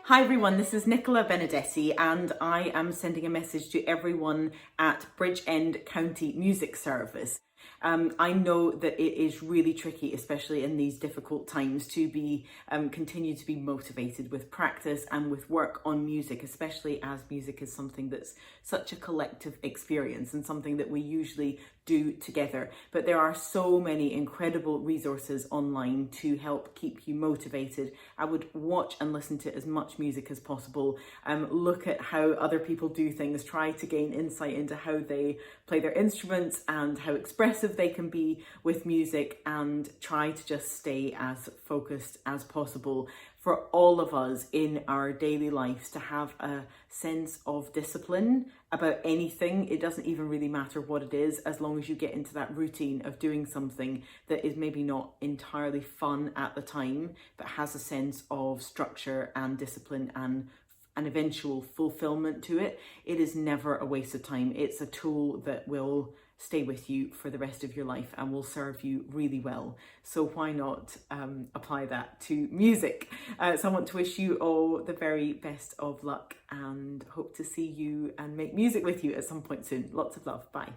Hi everyone, this is Nicola Benedetti and I am sending a message to everyone at Bridgend Music Service. I know that it is really tricky, especially in these difficult times, to continue to be motivated with practice and with work on music, especially as music is something that's such a collective experience and something that we usually do together. But there are so many incredible resources online to help keep you motivated. I would watch and listen to as much music as possible. Look at how other people do things, try to gain insight into how they play their instruments and how expressive they can be with music, and try to just stay as focused as possible for all of us in our daily lives to have a sense of discipline about anything. It doesn't even really matter what it is, as long as you get into that routine of doing something that is maybe not entirely fun at the time, but has a sense of structure and discipline and an eventual fulfillment to it. It is never a waste of time. It's a tool that will stay with you for the rest of your life and will serve you really well. So why not apply that to music? So I want to wish you all the very best of luck and hope to see you and make music with you at some point soon. Lots of love. Bye.